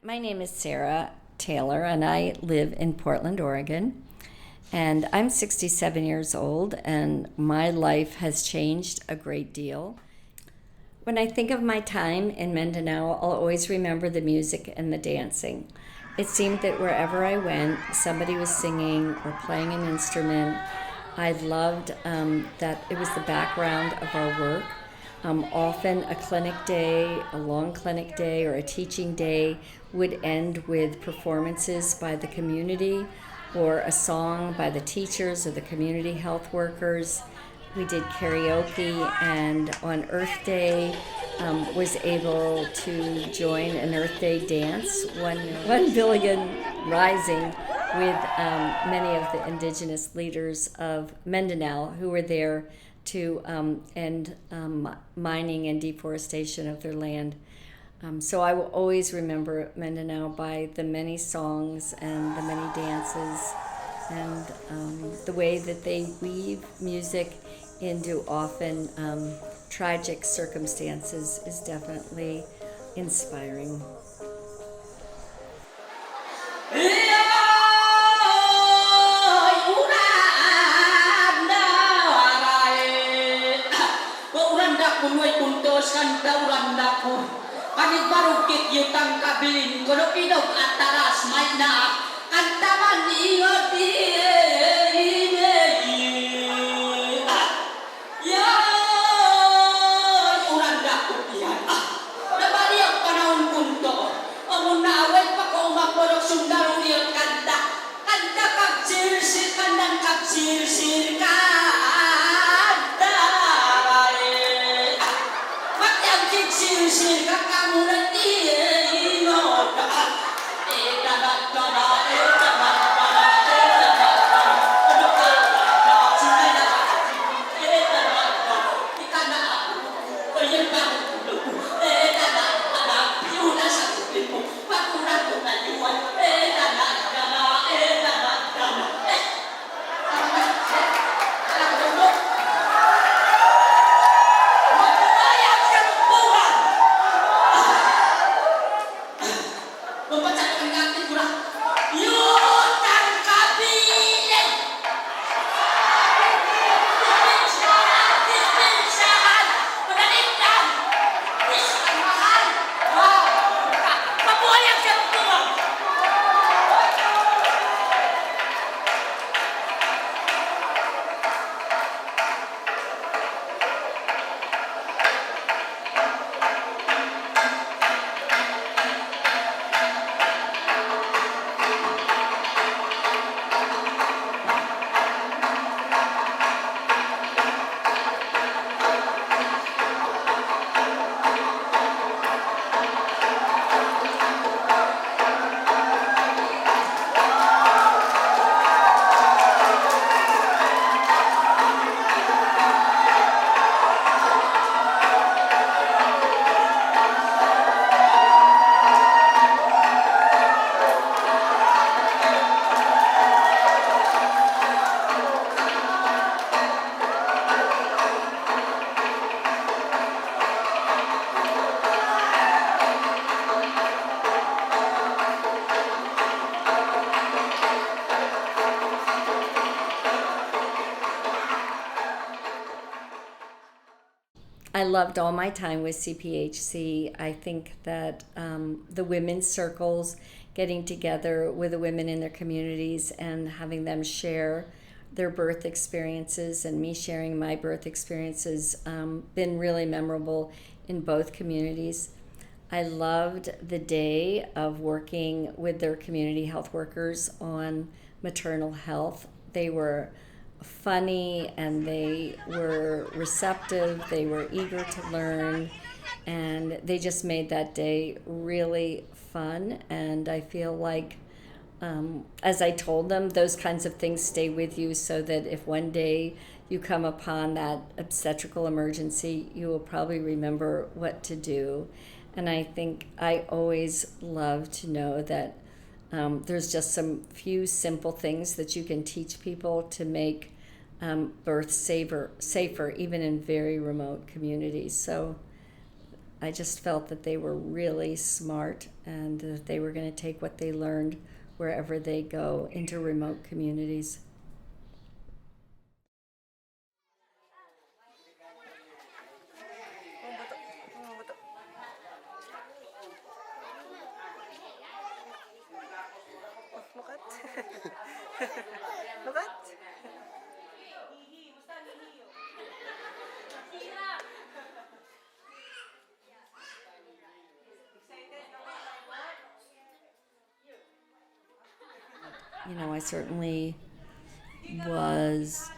My name is Sarah Taylor, and I live in Portland, Oregon. And I'm 67 years old, and my life has changed a great deal. When I think of my time in Mindanao, I'll always remember the music and the dancing. It seemed that wherever I went, somebody was singing or playing an instrument. I loved that it was the background of our work. Often a clinic day, a long clinic day, or a teaching day would end with performances by the community or a song by the teachers or the community health workers. We did karaoke, and on Earth Day was able to join an Earth Day dance, 1 billion rising, with many of the indigenous leaders of Mindanao who were there to end mining and deforestation of their land. So I will always remember Mindanao by the many songs and the many dances and the way that they weave music into often tragic circumstances is definitely inspiring. Anit barukit yutang kabilin kono inog ataras may na antaman ingot yan uran dakot yan nabali ang panahon kunto ang naaway pa ko umaporok sundaro niyo kanta kagsirsir kandang kagsirsir ka sir kakamulan di inot I loved all my time with CPHC. I think that the women's circles, getting together with the women in their communities and having them share their birth experiences and me sharing my birth experiences, been really memorable in both communities. I loved the day of working with their community health workers on maternal health. They were funny and they were receptive, they were eager to learn, and they just made that day really fun. And I feel like as I told them, those kinds of things stay with you so that if one day you come upon that obstetrical emergency, you will probably remember what to do. And I think I always love to know that there's just some few simple things that you can teach people to make birth safer, even in very remote communities. So I just felt that they were really smart and that they were going to take what they learned wherever they go into remote communities. Look at. Look at. You know, I certainly was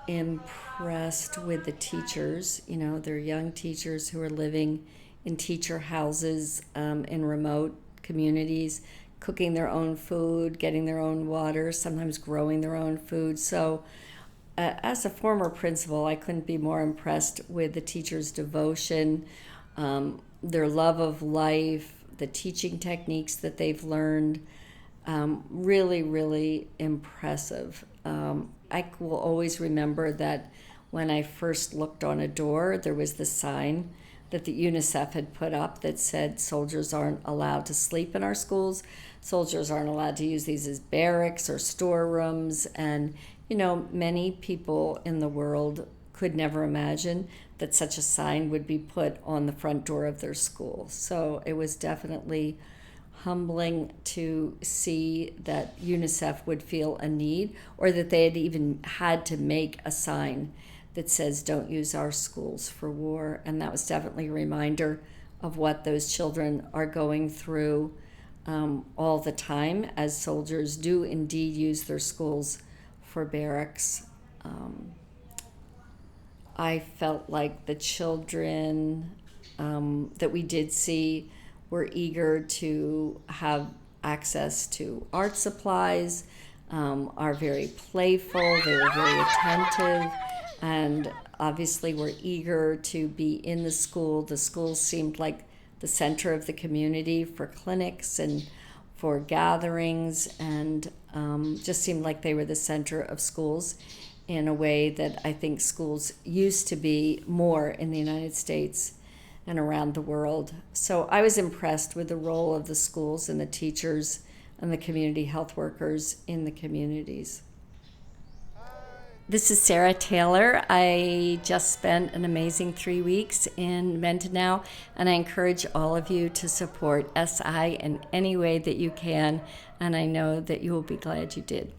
impressed with the teachers. You know, they're young teachers who are living in teacher houses in remote communities, cooking their own food, getting their own water, sometimes growing their own food. So, as a former principal, I couldn't be more impressed with the teachers' devotion, their love of life, the teaching techniques that they've learned. Really, really impressive. I will always remember that when I first looked on a door, there was the sign that the UNICEF had put up that said soldiers aren't allowed to sleep in our schools. Soldiers aren't allowed to use these as barracks or storerooms. And, you know, many people in the world could never imagine that such a sign would be put on the front door of their school. So it was definitely humbling to see that UNICEF would feel a need, or that they had even had to make a sign that says don't use our schools for war. And that was definitely a reminder of what those children are going through all the time, as soldiers do indeed use their schools for barracks. I felt like the children that we did see were eager to have access to art supplies, are very playful, they were very attentive, and obviously were eager to be in the school. The school seemed like the center of the community for clinics and for gatherings, and just seemed like they were the center of schools in a way that I think schools used to be more in the United States and around the world. So I was impressed with the role of the schools and the teachers and the community health workers in the communities. This is Sarah Taylor. I just spent an amazing 3 weeks in Mindanao, and I encourage all of you to support SI in any way that you can, and I know that you will be glad you did.